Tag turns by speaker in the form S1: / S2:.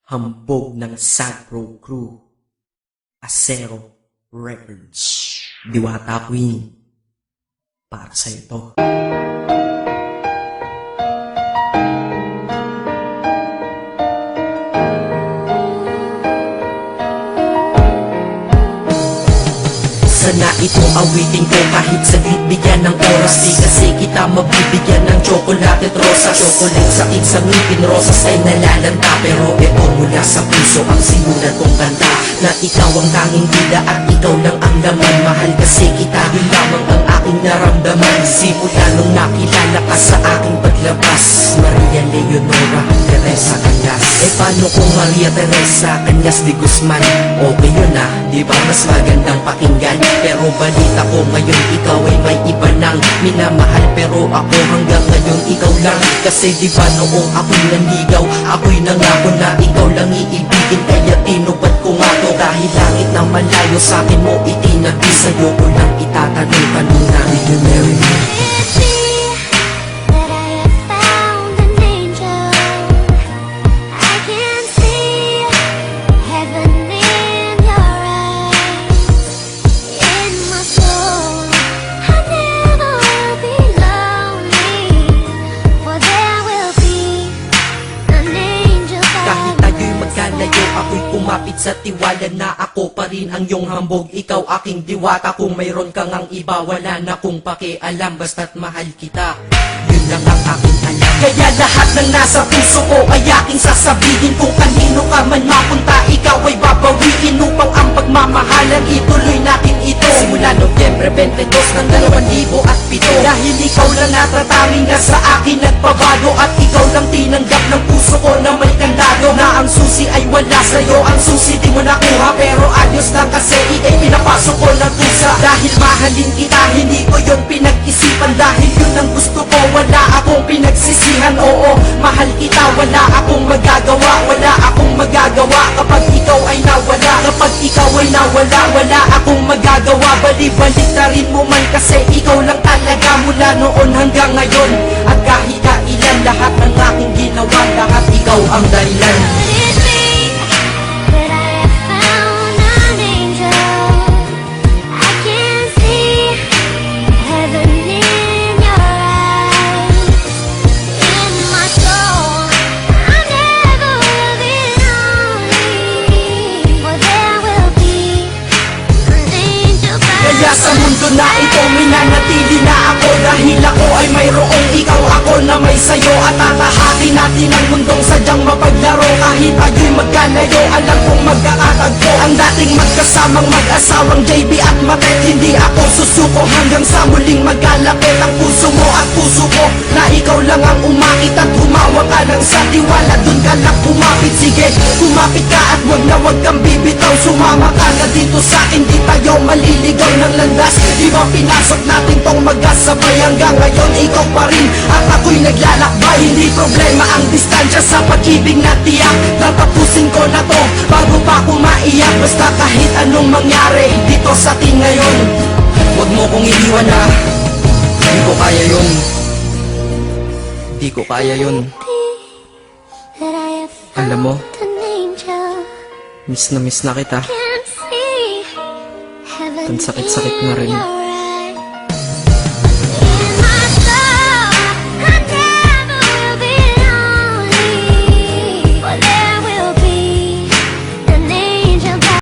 S1: Hambog ng Sagro Crew, Acero Records, Diwata Queen, para sa ito. Sana ito awitin ko kahit saglit bigyan ng oras. Di kasi kita mabibigyan ng chocolate at rosas. Chocolate sakit sa ngipin, rosas ay nalalanta. Pero ito mula sa puso ang sinulat kong kanta, na ikaw ang tanging bida at ikaw lang ang laman. Mahal kasi kita, yun lamang ang aking naramdaman. Simula nung nakilala ka sa aking paglabas, Maria Leonora Teresa Cañas. Eh paano kung Maria Teresa Cañas de Guzman? Okay yun ah, di ba mas magandang pakinggan? Pero balita ko ngayon ikaw ay may iba nang minamahal. Pero ako hanggang ngayon ikaw lang. Kasi di ba noong ako'y nanligaw, ako'y nangako na ikaw lang iibigin. Kaya tinupad ko nga to, dahil langit na malayo sa akin mo itinabi. Sa'yo ko lang itatanong kanina, will you marry me? Ako'y kumapit sa tiwala na ako pa rin ang iyong hambog. Ikaw aking diwata, kung mayroon kang ang iba, wala na kong pakialam, basta't mahal kita. Yun lang ang aking alam. Kaya lahat ng nasa puso ko ay aking sasabihin. Kung kanino ka man mapunta, ikaw ay babawiin, upang ang pagmamahalan ituloy natin ito. Simula Nobyembre 22 ng 2007, dahil ikaw lang natatanging na sa akin nagbabago. At ikaw lang tinanggap ng puso ko na may kandado, na ang susi ay wala sa'yo, ang susi di mo nakuha. Pero ayos lang kasi ikay pinapasok ko ng kusa. Dahil mahalin kita, hindi ko yun pinag-isipan. Dahil yun ang gusto ko, wala akong pinagsisihan. Oo, mahal kita, wala akong magagawa. Wala akong magagawa kapag ikaw ay nawala. Kapag ikaw ay nawala, wala akong magagawa. Bali-balik na rin mo man kasi ikaw lang talaga, mula noon hanggang ngayon. At kahit kailan, lahat ng aking ginawa, lahat ikaw ang dahilan. Kaya sa mundo na ito, minanatili na ako, dahil ako ay mayroong ikaw, ako na may sayo. At tatahakin natin ang mundong sadyang mapaglaro. Kahit tayo'y magkalayo, alam kong magkakatagpo. Ang dating magkasamang mag-asawang JB at Matet, hindi ako susuko hanggang sa muling magkalapit. Ang puso mo at puso ko, na ikaw lang ang umakit. At humawa ka lang sa tiwala, dun ka lang kumapit. Sige, kumapit ka at wag kang bibitaw. Sumama ka na dito sa akin, di tayo maliligaw ng landas. Di ba pinasok natin tong magkasabay, hanggang ngayon ikaw pa rin at ako'y naglalakbay. Hindi problema ang distansya sa pag-ibig na tiyak. Tatapusin ko na to bago pa ako maiyak. Basta kahit anong mangyari dito sa atin ngayon, huwag mo kong iniwan na. Di ko kaya yun. Di ko kaya yun. Alam mo, miss na kita. Ang sakit-sakit na rin.